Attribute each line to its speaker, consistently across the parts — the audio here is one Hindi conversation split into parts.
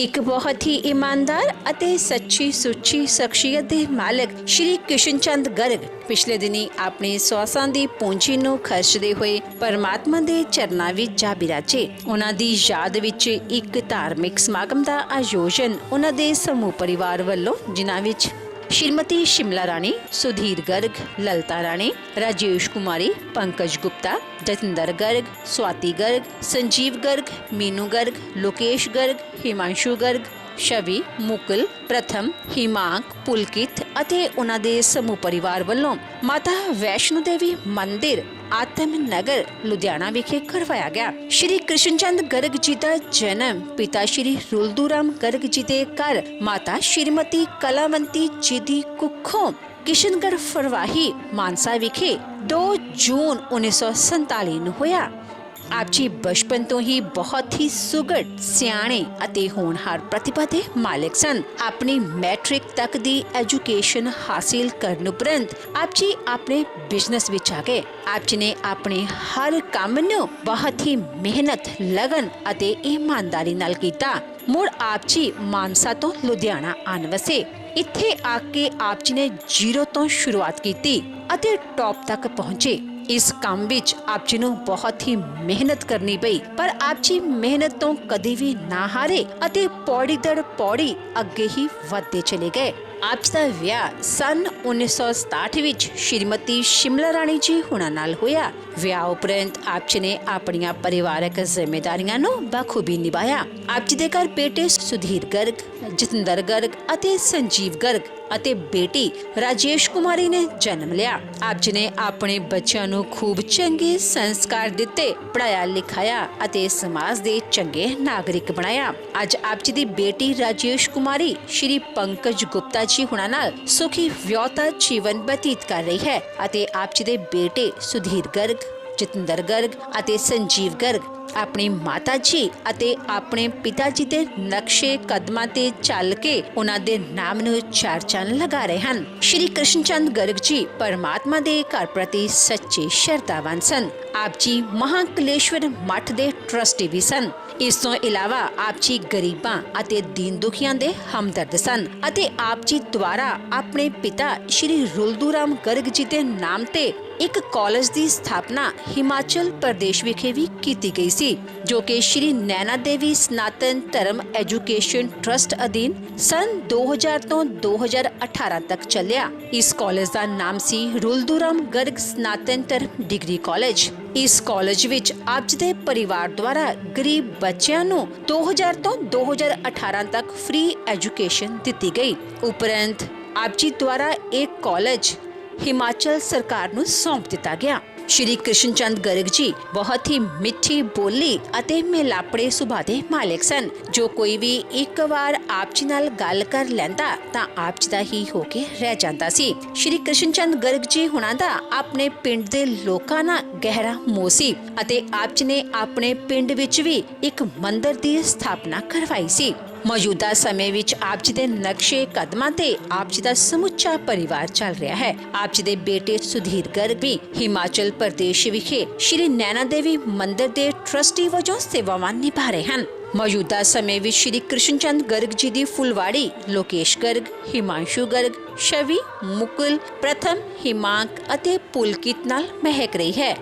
Speaker 1: ਇੱਕ ਬਹੁਤ ਹੀ ਇਮਾਨਦਾਰ ਅਤੇ ਸੱਚੀ ਸੁੱਚੀ ਸ਼ਖਸੀਅਤ ਦੇ ਮਾਲਕ ਸ਼੍ਰੀ ਕਿਸ਼ਨ ਚੰਦ ਗਰਗ ਪਿਛਲੇ ਦਿਨੀ ਆਪਣੀ ਸਵਾਸਾਂ ਦੀ ਪੂੰਜੀ ਨੂੰ ਖਰਚਦੇ ਹੋਏ ਪਰਮਾਤਮਾ ਦੇ ਚਰਨਾਂ ਵਿੱਚ ਜਾ ਬਿਰਾਜੇ। ਉਹਨਾਂ ਦੀ ਯਾਦ ਵਿੱਚ ਇੱਕ ਧਾਰਮਿਕ ਸਮਾਗਮ ਦਾ ਆਯੋਜਨ ਉਹਨਾਂ ਦੇ ਸਮੂਹ ਪਰਿਵਾਰ ਵੱਲੋਂ, ਜਿਨ੍ਹਾਂ ਵਿੱਚ श्रीमती शिमला राणी, सुधीर गर्ग, ललिता राणी, राजेश कुमारी, पंकज गुप्ता, जतिंदर गर्ग, स्वाति गर्ग, संजीव गर्ग, मीनू गर्ग, लोकेश गर्ग, हिमांशु गर्ग, शवि, मुकुल, प्रथम, हिमांक, पुलकित ਅਤੇ ਉਹਨਾਂ ਦੇ ਸਮੂਹ ਪਰਿਵਾਰ ਵੱਲੋਂ ਮਾਤਾ ਵੈਸ਼ਨੋ ਦੇਵੀ ਮੰਦਿਰ ਆਤਮ ਨਗਰ ਲੁਧਿਆਣਾ ਵਿਖੇ ਕਰਵਾਇਆ ਗਿਆ। ਸ਼੍ਰੀ ਕ੍ਰਿਸ਼ਨ ਚੰਦ ਗਰਗ ਜੀ ਦਾ ਜਨਮ ਪਿਤਾ ਸ਼੍ਰੀ ਰੁਲਦੂਰਾਮ ਗਰਗ ਜੀ ਦੇ ਘਰ ਮਾਤਾ ਸ਼੍ਰੀਮਤੀ ਕਲਾਵੰਤੀ ਜੀ ਦੀ ਕੁੱਖੋਂ ਕਿਸ਼ਨਗੜ੍ਹ ਫਰਵਾਹੀ ਮਾਨਸਾ ਵਿਖੇ 2 ਜੂਨ 1947 ਨੂੰ ਹੋਇਆ। ਆਪ ਜੀ ਬਚਪਨ ਤੋਂ ਹੀ ਬਹੁਤ ਹੀ ਸੁਘੜ, ਸਿਆਣੇ ਅਤੇ ਹੋਣਹਾਰ ਪ੍ਰਤਿਭਾ ਦੇ ਮਾਲਕ ਸਨ। ਆਪਣੀ ਮੈਟ੍ਰਿਕ ਤੱਕ ਦੀ ਐਜੂਕੇਸ਼ਨ ਹਾਸਿਲ ਕਰਨ ਉਪਰੰਤ ਆਪ ਜੀ ਆਪਣੇ ਬਿਜ਼ਨਸ ਵਿੱਚ ਆ ਗਏ। ਆਪ ਜੀ ਨੇ ਆਪਣੇ ਹਰ ਕੰਮ ਨੂੰ ਬਹੁਤ ਹੀ ਮਿਹਨਤ, ਲਗਨ ਅਤੇ ਇਮਾਨਦਾਰੀ ਨਾਲ ਕੀਤਾ। ਮੁੜ ਆਪ ਜੀ ਮਾਨਸਾ ਤੋਂ ਲੁਧਿਆਣਾ ਆਨ ਵਸੇ। ਇੱਥੇ ਆ ਕੇ ਆਪ ਜੀ ਨੇ ਜ਼ੀਰੋ ਤੋਂ ਸ਼ੁਰੂਆਤ ਕੀਤੀ ਅਤੇ ਟੌਪ ਤੱਕ ਪਹੁੰਚੇ। ਇਸ ਕੰਮ ਵਿੱਚ ਆਪ ਜੀ ਨੂੰ ਬਹੁਤ ਹੀ ਮਿਹਨਤ ਕਰਨੀ ਪਈ, ਪਰ ਆਪ ਜੀ ਮਿਹਨਤ ਤੋਂ ਕਦੇ ਵੀ ਨਾ ਹਾਰੇ ਅਤੇ ਪੌੜੀ ਦਰ ਪੌੜੀ ਅੱਗੇ ਹੀ ਵਧਦੇ ਚਲੇ ਗਏ। ਆਪ ਜੀ ਦਾ ਵਿਆਹ ਸਨ 1967 ਵਿੱਚ ਸ਼੍ਰੀਮਤੀ ਸ਼ਿਮਲਾ ਰਾਣੀ ਜੀ ਹੁਣਾਂ ਨਾਲ ਹੋਇਆ। ਵਿਆਹ ਉਪਰੰਤ ਆਪ ਜੀ ਨੇ ਆਪਣੀਆਂ ਪਰਿਵਾਰਕ ਜ਼ਿੰਮੇਵਾਰੀਆਂ ਨੂੰ ਬਖੂਬੀ ਨਿਭਾਇਆ। ਆਪ ਜੀ ਦੇ ਘਰ ਬੇਟੇ ਸੁਧੀਰ ਗਰਗ, ਜਤਿੰਦਰ ਗਰਗ ਅਤੇ ਸੰਜੀਵ ਗਰਗ ਅਤੇ ਬੇਟੀ ਰਾਜੇਸ਼ ਕੁਮਾਰੀ ਨੇ ਜਨਮ ਲਿਆ। ਆਪ ਜੀ ਨੇ ਆਪਣੇ ਬੱਚਿਆਂ ਨੂੰ ਖੂਬ ਚੰਗੇ ਸੰਸਕਾਰ ਦਿੱਤੇ, ਪੜਾਇਆ ਲਿਖਾਇਆ ਅਤੇ ਸਮਾਜ ਦੇ ਚੰਗੇ ਨਾਗਰਿਕ ਬਣਾਇਆ। ਅੱਜ ਆਪ ਜੀ ਦੀ ਬੇਟੀ ਰਾਜੇਸ਼ ਕੁਮਾਰੀ ਸ਼੍ਰੀ ਪੰਕਜ ਗੁਪਤਾ ਜੀ ਹੁਣਾਂ ਨਾਲ ਸੁਖੀ ਵਿਆਹਤਾ ਜੀਵਨ ਬਤੀਤ ਕਰ ਰਹੀ ਹੈ ਅਤੇ ਆਪ ਜੀ ਦੇ ਬੇਟੇ ਸੁਧੀਰ ਗਰਗ, ਜਤਿੰਦਰ ਗਰਗ ਅਤੇ ਸੰਜੀਵ ਗਰਗ ਆਪਣੀ ਮਾਤਾ ਜੀ ਅਤੇ ਆਪਣੇ ਪਿਤਾ ਜੀ ਦੇ ਨਕਸ਼ੇ ਕਦਮਾਂ ਤੇ ਚੱਲ ਕੇ ਉਹਨਾਂ ਦੇ ਨਾਮ ਨੂੰ ਚਾਰ ਚੰਨ ਲਗਾ ਰਹੇ ਹਨ। ਸ਼੍ਰੀ ਕ੍ਰਿਸ਼ਨ ਚੰਦ ਗਰਗ ਜੀ ਪਰਮਾਤਮਾ ਦੇ ਘਰ ਪ੍ਰਤੀ ਸੱਚੇ ਸ਼ਰਧਾਵਾਨ ਸਨ। ਆਪ ਜੀ ਮਹਾਕਲੇਸ਼ਵਰ ਮੱਠ ਦੇ ਟਰਸਟੀ ਵੀ ਸਨ। ਇਸ ਤੋਂ ਇਲਾਵਾ ਆਪ ਜੀ ਗਰੀਬਾਂ ਅਤੇ ਦੀਨ ਦੁਖੀਆਂ ਦੇ ਹਮਦਰਦ ਸਨ ਅਤੇ ਆਪ ਜੀ ਦੁਆਰਾ ਆਪਣੇ ਪਿਤਾ ਸ਼੍ਰੀ ਰੁਲਦੂਰਾਮ ਗਰਗ ਜੀ ਦੇ ਨਾਮ ਤੇ ਇੱਕ ਕਾਲਜ ਦੀ ਸਥਾਪਨਾ ਹਿਮਾਚਲ ਪ੍ਰਦੇਸ਼ ਵਿਖੇ ਵੀ ਕੀਤੀ ਗਈ ਸੀ, ਜੋ ਕਿ ਸ਼੍ਰੀ ਨੈਣਾ ਦੇਵੀ ਸਨਾਤਨ ਧਰਮ ਐਜੂਕੇਸ਼ਨ ਟਰਸਟ ਅਧੀਨ ਸਨ 2000 ਤੋਂ 2018 ਤੱਕ ਚੱਲਿਆ। ਇਸ ਕਾਲਜ ਦਾ ਨਾਮ ਸੀ ਰੁਲਦੂਰਾਮ ਗਰਗ ਸਨਾਤਨ ਧਰਮ ਡਿਗਰੀ ਕਾਲਜ। ਇਸ ਕਾਲਜ ਵਿੱਚ ਆਪ ਜੀ ਦੇ ਪਰਿਵਾਰ ਦੁਆਰਾ ਗਰੀਬ ਬੱਚਿਆਂ ਨੂੰ 2000 ਤੋਂ 2018 ਤੱਕ ਫ੍ਰੀ ਐਜੂਕੇਸ਼ਨ ਦਿੱਤੀ ਗਈ। ਉਪਰੰਤ ਆਪ ਜੀ ਦੁਆਰਾ ਇਹ ਕਾਲਜ ਹਿਮਾਚਲ ਸਰਕਾਰ ਨੂੰ ਸੌਂਪ ਦਿੱਤਾ ਗਿਆ। ਸ਼੍ਰੀ ਕ੍ਰਿਸ਼ਨ ਚੰਦ ਗਰਗ ਜੀ ਬਹੁਤ ਹੀ ਮਿੱਠੀ ਬੋਲੀ ਅਤੇ ਮਿਲਾਪੜੇ ਸੁਭਾਅ ਦੇ ਮਾਲਕ ਸਨ। ਜੋ ਕੋਈ ਵੀ ਇੱਕ ਵਾਰ ਆਪ ਜੀ ਨਾਲ ਗੱਲ ਕਰ ਲੈਂਦਾ ਤਾਂ ਆਪ ਜੀ ਦਾ ਹੀ ਹੋ ਕੇ ਰਹਿ ਜਾਂਦਾ ਸੀ। ਸ਼੍ਰੀ ਕ੍ਰਿਸ਼ਨ ਚੰਦ ਗਰਗ ਜੀ ਹੁਣਾਂ ਦਾ ਆਪਣੇ ਪਿੰਡ ਦੇ ਲੋਕਾਂ ਨਾਲ ਗਹਿਰਾ ਮੋਹ ਸੀ ਅਤੇ ਆਪ ਜੀ ਨੇ ਆਪਣੇ ਪਿੰਡ ਵਿੱਚ ਵੀ ਇੱਕ ਮੰਦਿਰ ਦੀ ਸਥਾਪਨਾ ਕਰਵਾਈ ਸੀ। ਮੌਜੂਦਾ ਸਮੇਂ ਵਿੱਚ ਆਪ ਜੀ ਦੇ ਨਕਸ਼ੇ ਕਦਮਾਂ ਤੇ ਆਪ ਜੀ ਦਾ ਸਮੁੱਚਾ ਪਰਿਵਾਰ ਚੱਲ ਰਿਹਾ ਹੈ। ਆਪ ਜੀ ਦੇ ਬੇਟੇ ਸੁਧੀਰ ਗਰਗ ਵੀ ਹਿਮਾਚਲ ਪ੍ਰਦੇਸ਼ ਵਿਖੇ ਸ਼੍ਰੀ ਨੈਣਾ ਦੇਵੀ ਮੰਦਿਰ ਦੇ ਟਰਸਟੀ ਵਜੋਂ ਸੇਵਾਵਾਂ ਨਿਭਾ ਰਹੇ ਹਨ। ਮੌਜੂਦਾ ਸਮੇਂ ਵਿੱਚ ਸ਼੍ਰੀ ਕ੍ਰਿਸ਼ਨ ਚੰਦ ਗਰਗ ਜੀ ਦੀ ਫੁਲਵਾੜੀ ਲੋਕੇਸ਼ ਗਰਗ, ਹਿਮਾਂਸ਼ੂ ਗਰਗ, ਸ਼ਵੀ, ਮੁਕੁਲ, ਪ੍ਰਥਮ, ਹਿਮਾਂਕ ਅਤੇ ਪੁਲਕਿਤ ਨਾਲ ਮਹਿਕ ਰਹੀ ਹੈ।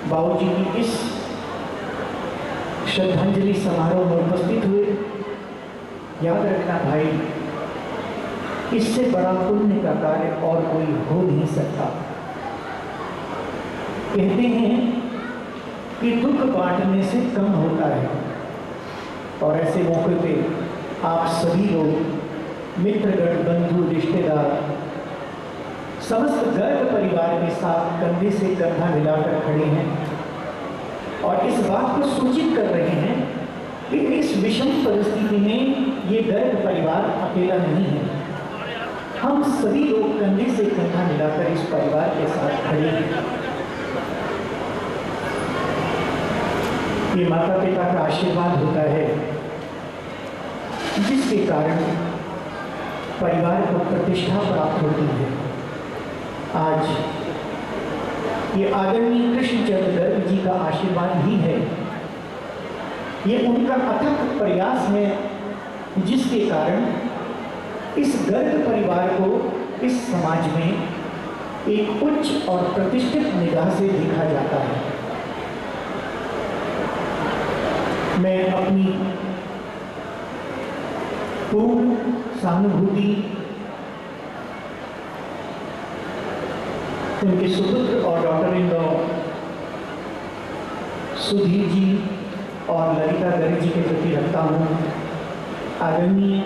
Speaker 2: बाबूजी की इस श्रद्धांजलि समारोह में उपस्थित हुए। याद रखना भाई, इससे बड़ा पुण्य का कार्य और कोई हो नहीं सकता। कहते हैं कि दुख बांटने से कम होता है, और ऐसे मौके पे आप सभी लोग मित्रगण, बंधु, रिश्तेदार, समस्त गर्ग परिवार के साथ कंधे से कंधा मिलाकर खड़े हैं और इस बात को सूचित कर रहे हैं कि इस विषम परिस्थिति में ये गर्ग परिवार अकेला नहीं है। हम सभी लोग कंधे से कंधा मिलाकर इस परिवार के साथ खड़े हैं। ये माता पिता का आशीर्वाद होता है जिसके कारण परिवार को प्रतिष्ठा प्राप्त होती है। आज ये आदरणीय कृष्णचंद्र गर्ग जी का आशीर्वाद ही है, ये उनका अथक प्रयास है, जिसके कारण इस गर्ग परिवार को इस समाज में एक उच्च और प्रतिष्ठित निगाह से देखा जाता है। मैं अपनी पूर्ण सहानुभूति उनके सुपुत्र और daughter in law Sudhir ji और ललिता गर्ग जी के प्रति रखता हूँ। आदरणीय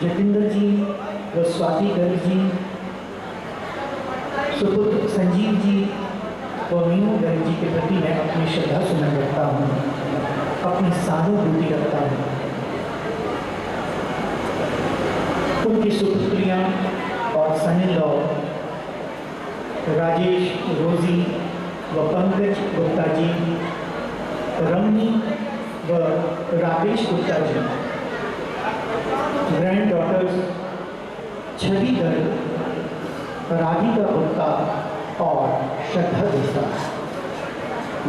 Speaker 2: जतिंदर जी व स्वाति गर्ग जी, सुपुत्र संजीव जी व मीनू गर्ग जी के प्रति मैं अपनी श्रद्धा सुमन रखता हूँ, अपनी सहानुभूति रखता हूँ। उनकी सुपुत्रियाँ और सन इन लॉ राजेश, रोजी व पंकज गुप्ता जी, रमनी व राकेश गुप्ता जी, ग्रैंड डॉटर्स छवि गर्ग, राधिका गुप्ता और श्रद्धा गुप्ता,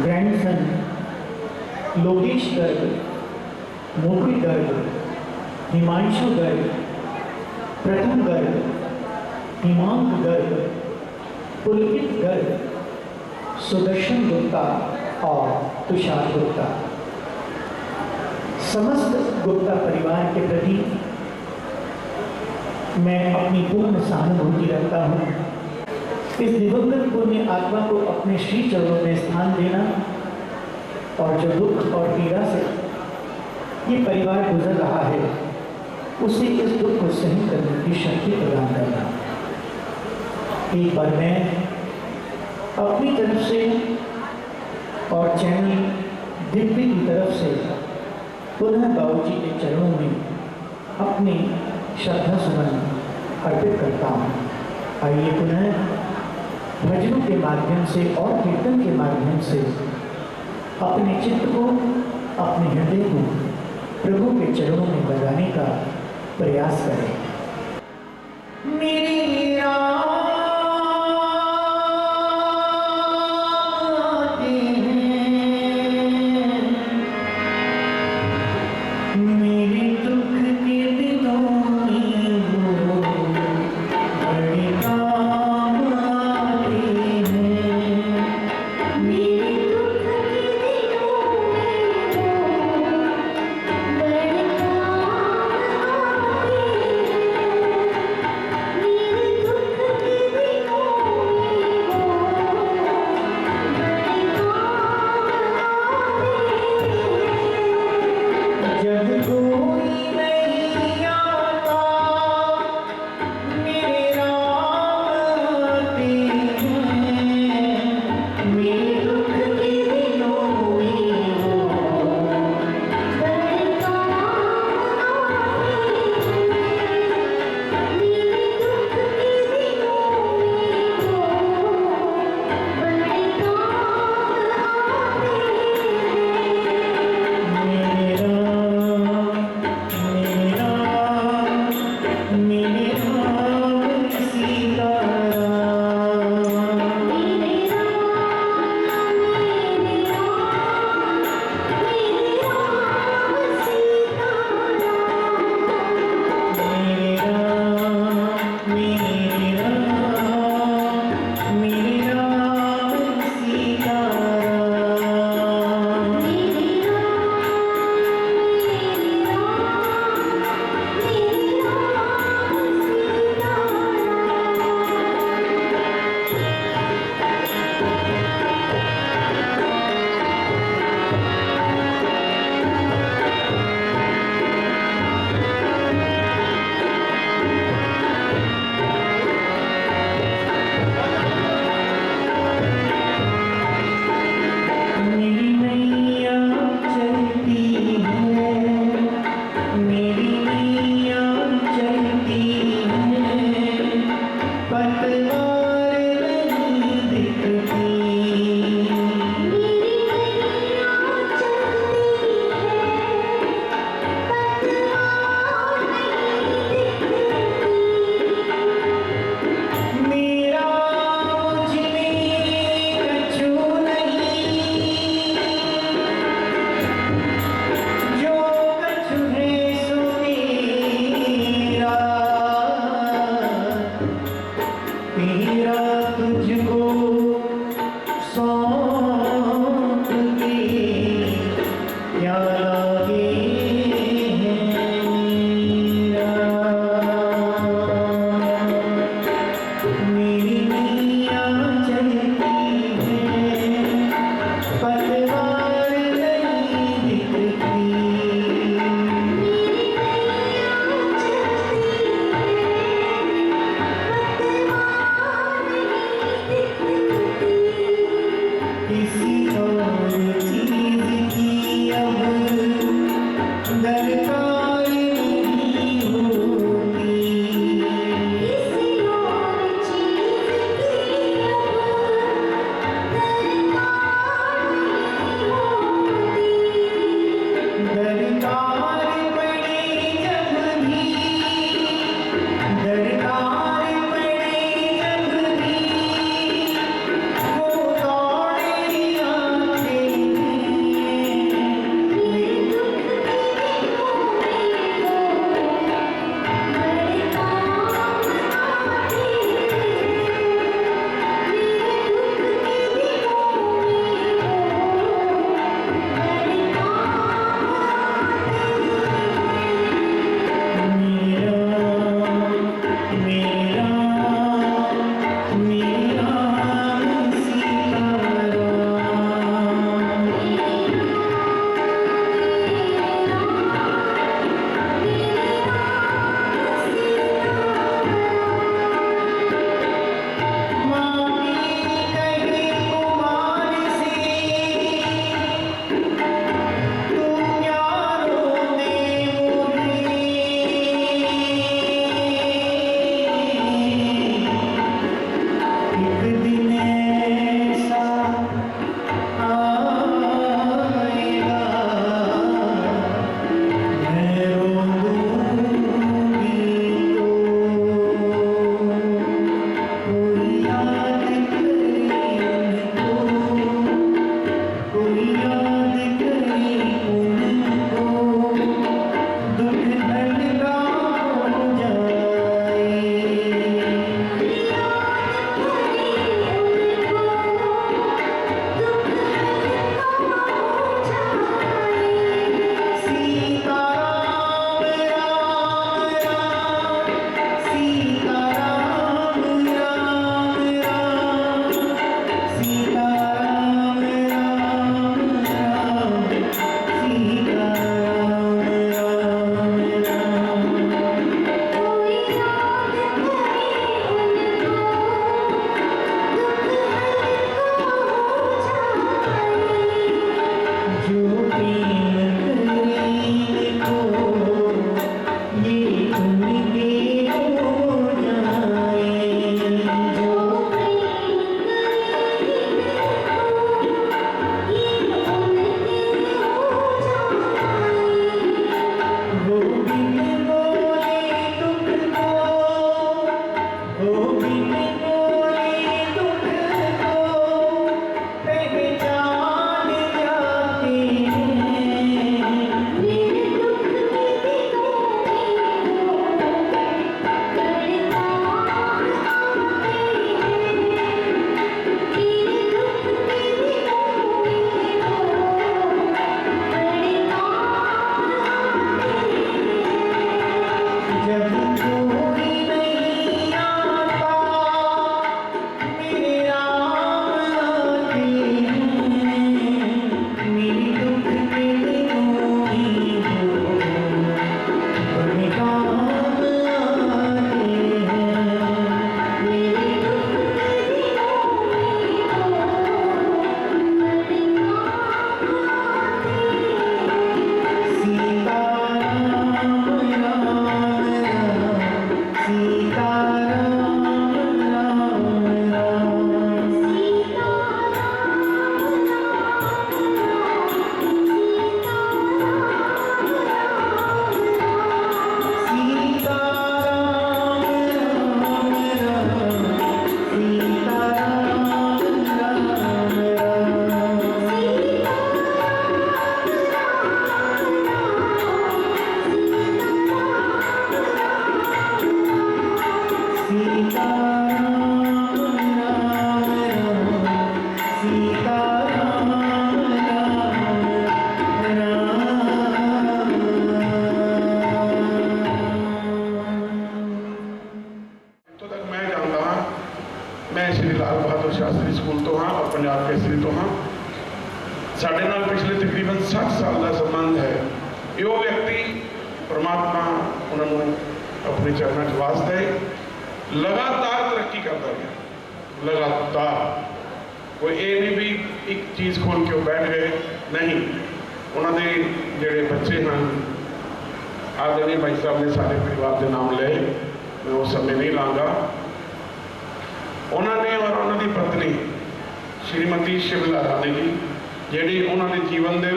Speaker 2: ग्रैंडसन लोकेश गर्ग, मोहित गर्ग, हिमांशु गर्ग, प्रथम गर्ग, हिमांक गर्ग, पुलकित गर्ग, सुदर्शन गुप्ता और तुषार गुप्ता। समस्त गुप्ता परिवार के प्रति मैं अपनी पूर्ण सहानुभूति रखता हूँ। इस दिवंगत पुण्य आत्मा को अपने श्री चरणों में स्थान देना और जो दुख और पीड़ा से ये परिवार गुजर रहा है, उसे इस दुख को सहन करने की शक्ति प्रदान करना। एक बार मैं अपनी तरफ से और चैनल दिव्य की तरफ से पुनः बाबू जी के चरणों में अपनी श्रद्धा सुमन अर्पित करता हूँ। आइए पुनः भजनों के माध्यम से और कीर्तन के माध्यम से अपने चित्त को, अपने हृदय को प्रभु के चरणों में लगाने का प्रयास करें। मेरी जब कोई
Speaker 3: हाँ और पंजाब केसरी तो हाँ। साढ़े नाल पिछले तकरीबन 60 साल का संबंध है। यो व्यक्ति परमात्मा उन्होंने अपने चरणों च वास दे, लगातार तरक्की करता गया, लगातार। कोई ये नहीं भी एक चीज़ खोल के बैठ गए, नहीं। उन्होंने जोड़े बच्चे हैं, आदरणीय भाई साहब ने सारे परिवार के नाम ले, मैं वो समय नहीं लाँगा। उन्होंने और उन्होंने पत्नी श्रीमती शिमला रानी जी जी उन्होंने जीवन के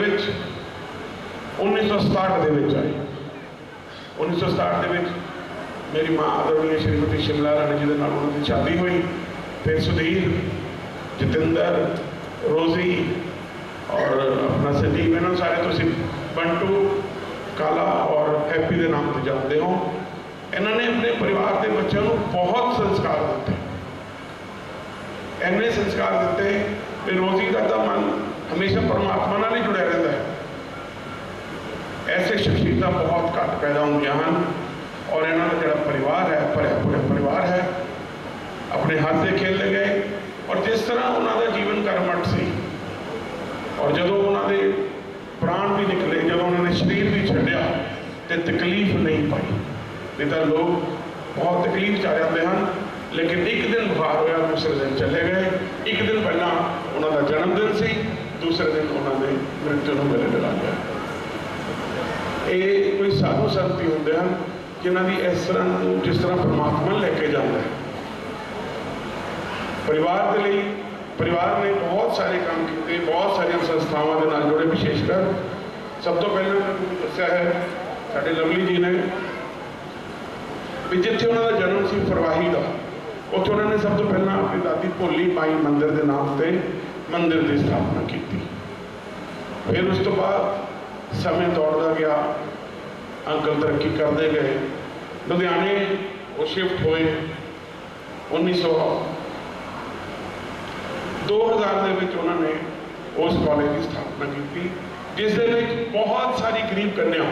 Speaker 3: 1967 आई। 1967 मेरी माँ आदरणीय श्रीमती शिमला रानी जी के नाल उन्होंने शादी हुई। फिर सुधीर, जतिंदर, रोजी और अपना संजीव, इन्होंने सारे तुम बंटू, काला और हैप्पी के नाम से जानते हो। इन्होंने अपने परिवार के बच्चों को बहुत संस्कार दिते, इन्ने संस्कार दिते कि रोजी का तो मन हमेशा परमात्मा नाल ही जुड़िया रहता है। ऐसे शख्सियत बहुत घट पैदा होंगे हैं और इन्हों का जोड़ा परिवार है, भरया भुरया परिवार है, अपने हंसते खेलते गए। और जिस तरह उन्होंने जीवन कर्मठ से, और जो उन्होंने प्राण भी निकले, जब उन्होंने शरीर भी छड्या तो तकलीफ नहीं पाई। नहीं तो लोग बहुत तकलीफ च आ जाते हैं, लेकिन एक दिन बुखार होया, दूसरे दिन चले गए। एक दिन पहला उन्होंने जन्मदिन से, दूसरे दिन उन्होंने मृत्यु को गले लगा गया। ये कोई साधु संत ही होंगे हैं जिन्हों की इस तरह जिस तरह परमात्मा लेके जाता है। परिवार के लिए परिवार ने बहुत सारे काम किए, बहुत सारिया संस्थावां के नाल जुड़े। विशेषकर सब तो पहले दस्या है साडे लवली जी ने भी जिथे उन्होंने जन्म से फरवाही का, उत्थे उन्होंने सब तो पहला अपनी दादी भोली माई मंदिर के नाम से मंदिर की स्थापना की। फिर उस तो बाद समय दौड़ता गया, अंकल तरक्की करते गए। लुधियाने वो शिफ्ट हुए 2000 उन्होंने उस कॉलेज की स्थापना की, जिस बहुत सारी गरीब कन्या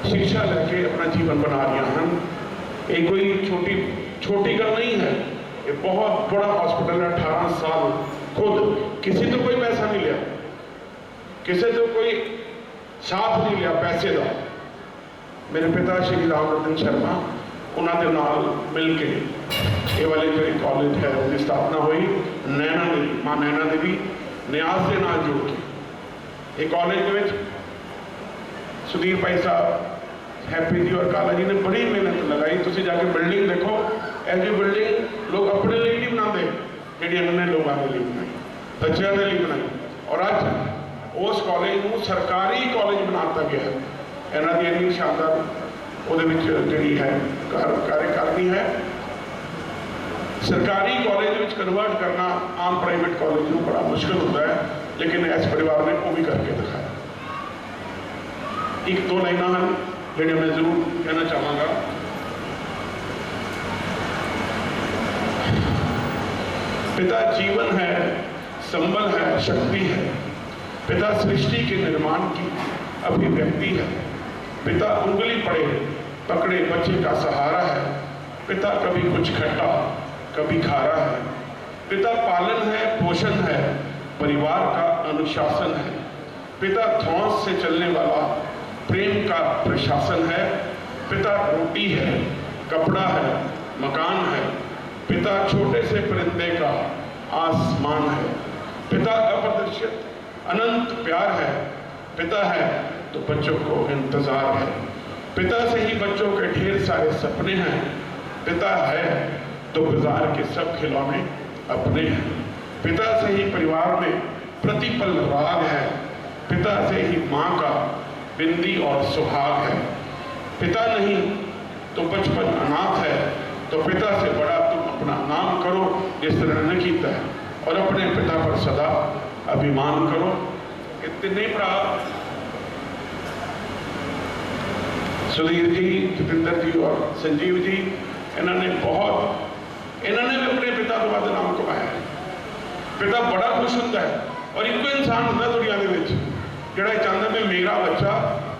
Speaker 3: शिक्षा लैके अपना जीवन बना रही हैं। ये कोई छोटी गल नहीं है, ये बहुत बड़ा हॉस्पिटल है। 18 साल खुद किसी तो कोई पैसा नहीं लिया, किसी तो कोई साथ नहीं लिया पैसे का। मेरे पिता श्री राम रतन शर्मा उन्होंने नाल मिल के ये वाले जो कॉलेज है उसकी स्थापना हुई। नैना देवी, माँ नैना देवी न्यास के नाल जुड़ के ये कॉलेज में सुधीर भाई साहब, हैप्पी जी और काला जी ने बड़ी मेहनत लगाई। तुम जाके बिल्डिंग देखो, ऐसी बिल्डिंग लोग अपने लिए नहीं बनाते, जी इन्होंने लोगों के लिए बनाई, बच्चों के लिए बनाई। और अज उस कॉलेज को सरकारी कॉलेज बनाता गया है। इन्हों की इन्नी शानदार वो जी है कार्यकारिणी है। सरकारी कॉलेज में कन्वर्ट करना आम प्राइवेट कॉलेज में बड़ा मुश्किल होता है, लेकिन इस परिवार ने वो भी करके दिखाया। एक दो लाइना हैं जो मैं जरूर कहना चाहूँगा। पिता जीवन है, संबल है, शक्ति है। पिता सृष्टि के निर्माण की अभिव्यक्ति है। पिता उंगली पकड़े बच्चे का सहारा है। पिता कभी कुछ खट्टा कभी खारा है। पिता पालन है, पोषण है, परिवार का अनुशासन है। पिता धौंस से चलने वाला प्रेम का प्रशासन है। पिता रोटी है, कपड़ा है, मकान है। पिता छोटे से परिंदे का आसमान है। पिता अप्रदर्शित अनंत प्यार है। पिता है तो बच्चों को इंतजार है। पिता से ही बच्चों के ढेर सारे सपने हैं। पिता है तो बाजार के सब खिलौने अपने हैं। पिता से ही परिवार में प्रतिपल राग है। पिता से ही माँ का बिंदी और सुहाग है। पिता नहीं तो बचपन अनाथ है। तो पिता से बड़ा तुम अपना नाम करो जिस तरह ने किया है, और अपने पिता पर सदा अभिमान करो। इतने भरा सुधीर जी, जतिंदर जी और संजीव जी, इन्होंने भी अपने पिता तो बाद नाम कमाया है। पिता बड़ा खुश होता है, और एक इंसान होता दुनिया के जोड़ा चाहता भी मेरा बच्चा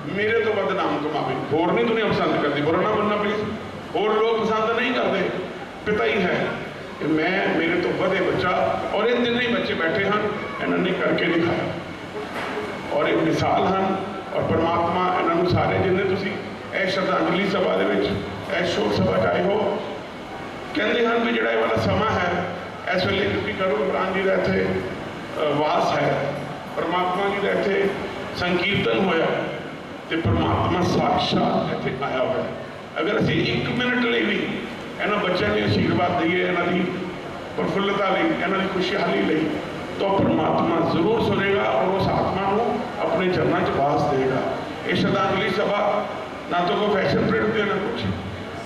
Speaker 3: मेरे तो वध नाम कमावे। होर नहीं दुनिया पसंद करती, बुरा ना बनना प्लीज, होर लोग पसंद नहीं करते, पिता ही है कि मैं मेरे तो वधे बच्चा और ये तीन ही बच्चे बैठे हैं इन्होंने करके दिखाया और एक मिसाल हैं और परमात्मा इन्हों सारे जिन्हें तुसी ए श्रद्धांजलि सभा दे विच ए शोक सभा च आए हो कहते हैं भी जोड़ा वाला समा है इस वेले क्योंकि करो इमरान जी का इतने वास है परमात्मा जी का इतने संकीर्तन होया तो परमात्मा साक्षात इतने आया हुआ है। अगर असी एक मिनट लिए भी इन्होंने बच्चों के आशीर्वाद दईए इन्हों की प्रफुल्लता इन्हों की खुशहाली ली तो परमात्मा जरूर सुनेगा और उस आत्मा को अपने चरणों च वास देगा। ये श्रद्धांजलि सभा ना तो कोई फैशन प्रिंट है ना कुछ,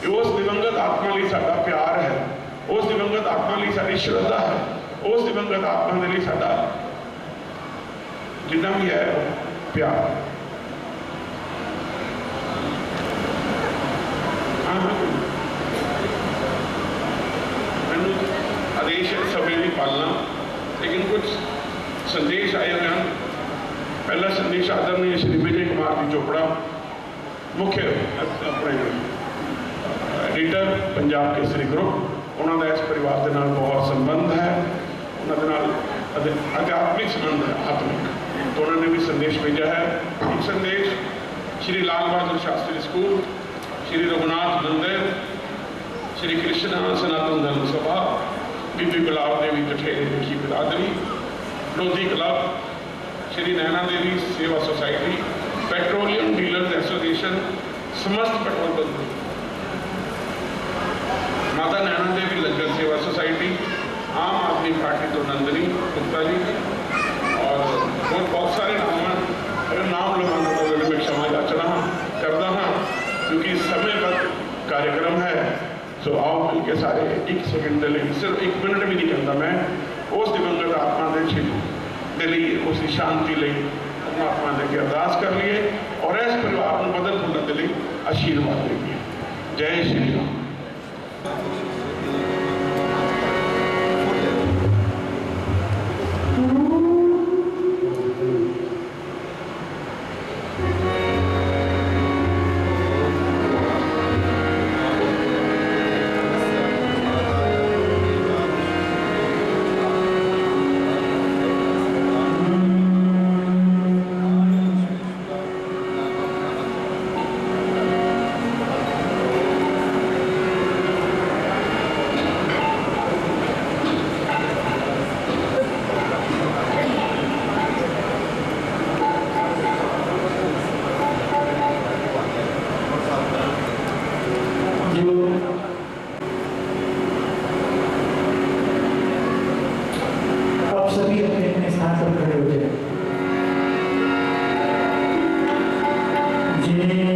Speaker 3: ये उस दिवंगत आत्मा लिए साडा प्यार है, उस दिवंगत आत्मा लिए साडी श्रद्धा है, उस दिवंगत आत्मा के लिए साडा जितना भी है प्यार। मैनू आदेश है समय की पालना, लेकिन कुछ संदेश आए हुए हैं। पहला संदेश आदरणीय श्री विजय कुमार जी चोपड़ा मुख्य अपने एडिटर पंजाब केसरी ग्रुप उन्होंने इस परिवार के नाल बहुत संबंध है, उन्होंने नाल आध्यात्मिक संबंध है आत्मिक, तो उन्होंने भी संदेश भेजा है। एक संदेश श्री लाल बहादुर शास्त्री स्कूल, श्री रघुनाथ मंदिर, श्री कृष्णा सनातन धर्म सभा, बीबी गुलाब देवी जठेरे की बिरादरी, लोधी क्लब, श्री नैना देवी सेवा सोसाइटी, पेट्रोलियम डीलर्स एसोसिएशन, समस्त पेट्रोल बंक, माता नैना देवी लंगर सेवा सोसाइटी, आम आदमी पार्टी तो नंदनी गुप्ता जी और बहुत सारे नाम हैं। अगर नाम लवाना तो मैं क्षमा याचना करता हाँ क्योंकि समयबद्ध कार्यक्रम है। तो आओ मिलके सारे एक सेकंड के लिए सिर्फ एक मिनट भी नहीं करता मैं उस दिवंगत आत्मा के लिए उसकी शांति लिए परमात्मा ने के अरदास कर लिए और इस परिवार को बदल फुलने के लिए आशीर्वाद लेंगे। जय श्री राम।
Speaker 2: जय